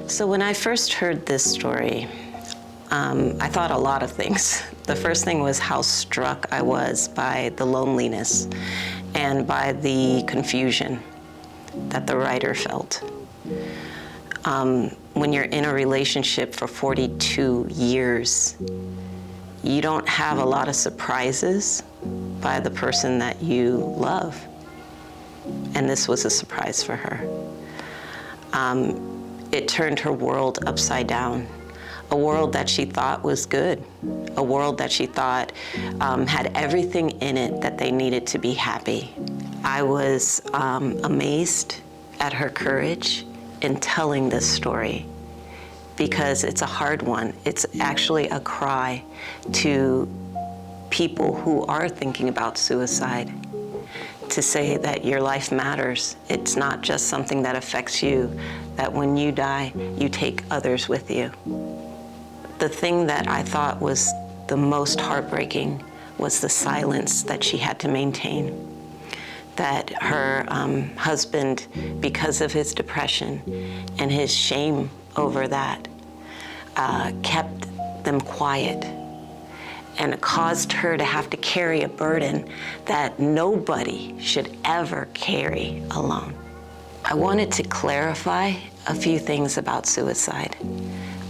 So when I first heard this story, I thought a lot of things. The first thing was how struck I was by the loneliness and by the confusion that the writer felt. When you're in a relationship for 42 years, you don't have a lot of surprises by the person that you love. And this was a surprise for her. It turned her world upside down. A world that she thought was good. A world that she thought had everything in it that they needed to be happy. I was amazed at her courage in telling this story, because it's a hard one. It's actually a cry to people who are thinking about suicide, to say that your life matters. It's not just something that affects you, that when you die, you take others with you. The thing that I thought was the most heartbreaking was the silence that she had to maintain. That her husband, because of his depression and his shame over that, kept them quiet, and it caused her to have to carry a burden that nobody should ever carry alone. I wanted to clarify a few things about suicide,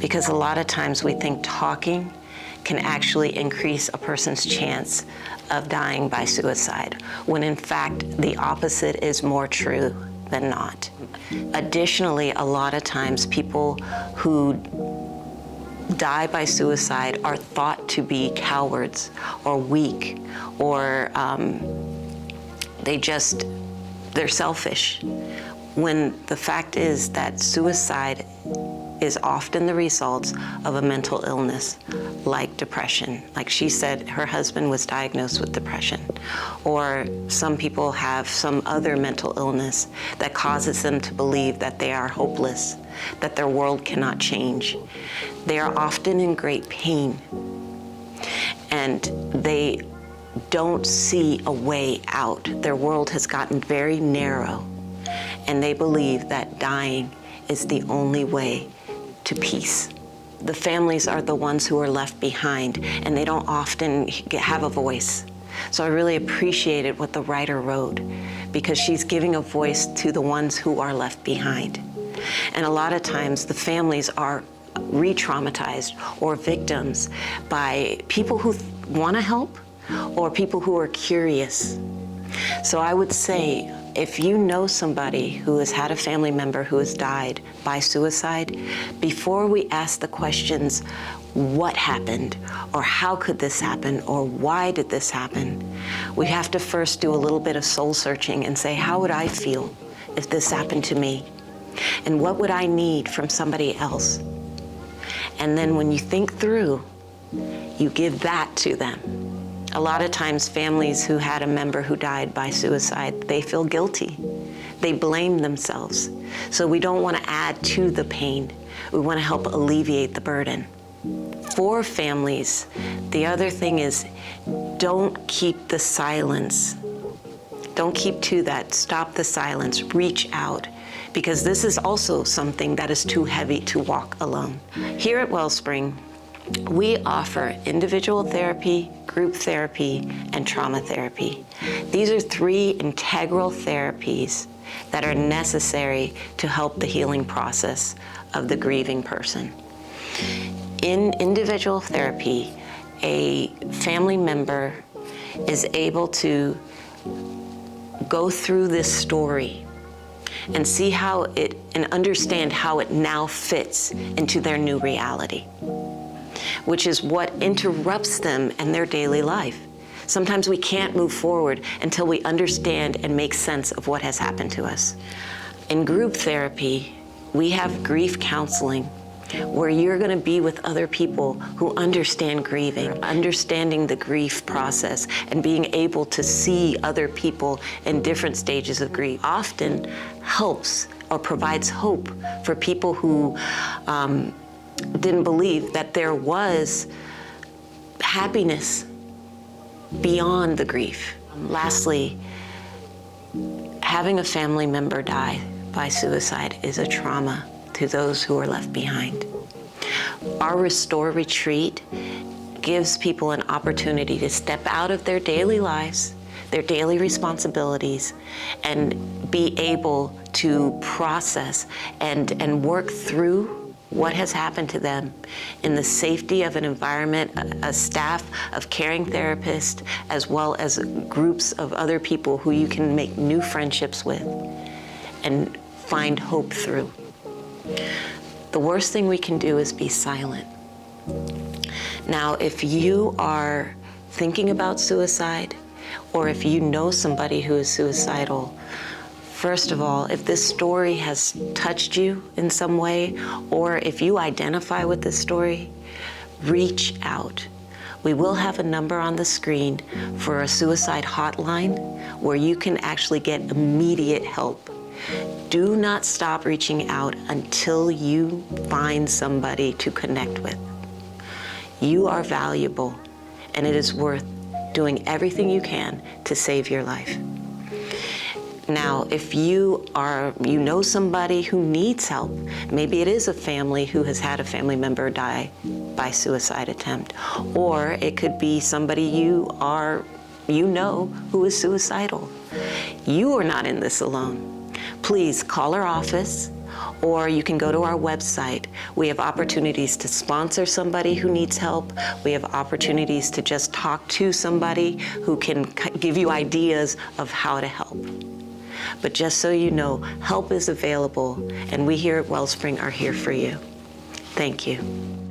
because a lot of times we think talking can actually increase a person's chance of dying by suicide, when in fact the opposite is more true than not. Additionally, a lot of times people who die by suicide are thought to be cowards or weak, or they're selfish, when the fact is that suicide is often the result of a mental illness like depression. Like she said, her husband was diagnosed with depression, or some people have some other mental illness that causes them to believe that they are hopeless, that their world cannot change. They are often in great pain, and they don't see a way out. Their world has gotten very narrow, and they believe that dying is the only way to peace. The families are the ones who are left behind, and they don't often have a voice. So I really appreciated what the writer wrote, because she's giving a voice to the ones who are left behind. And a lot of times the families are re-traumatized or victims by people who want to help or people who are curious. So I would say, if you know somebody who has had a family member who has died by suicide, before we ask the questions, what happened, or how could this happen, or why did this happen, we have to first do a little bit of soul searching and say, how would I feel if this happened to me? And what would I need from somebody else? And then when you think through, you give that to them. A lot of times families who had a member who died by suicide, they feel guilty. They blame themselves. So we don't want to add to the pain. We want to help alleviate the burden. For families, the other thing is, don't keep the silence. Don't keep to that. Stop the silence. Reach out. Because this is also something that is too heavy to walk alone. Here at Wellspring, we offer individual therapy, group therapy, and trauma therapy. These are 3 integral therapies that are necessary to help the healing process of the grieving person. In individual therapy, a family member is able to go through this story and see how and understand how it now fits into their new reality, which is what interrupts them in their daily life. Sometimes we can't move forward until we understand and make sense of what has happened to us. In group therapy, we have grief counseling, where you're going to be with other people who understand grieving, understanding the grief process, and being able to see other people in different stages of grief often helps or provides hope for people who didn't believe that there was happiness beyond the grief. Lastly, having a family member die by suicide is a trauma to those who are left behind. Our Restore Retreat gives people an opportunity to step out of their daily lives, their daily responsibilities, and be able to process and work through what has happened to them in the safety of an environment, a staff of caring therapists, as well as groups of other people who you can make new friendships with and find hope through. The worst thing we can do is be silent. Now, if you are thinking about suicide, or if you know somebody who is suicidal, first of all, if this story has touched you in some way, or if you identify with this story, reach out. We will have a number on the screen for a suicide hotline where you can actually get immediate help. Do not stop reaching out until you find somebody to connect with. You are valuable, and it is worth doing everything you can to save your life. Now, if you know somebody who needs help, maybe it is a family who has had a family member die by suicide attempt, or it could be somebody you know who is suicidal. You are not in this alone. Please call our office, or you can go to our website. We have opportunities to sponsor somebody who needs help. We have opportunities to just talk to somebody who can give you ideas of how to help. But just so you know, help is available, and we here at Wellspring are here for you. Thank you.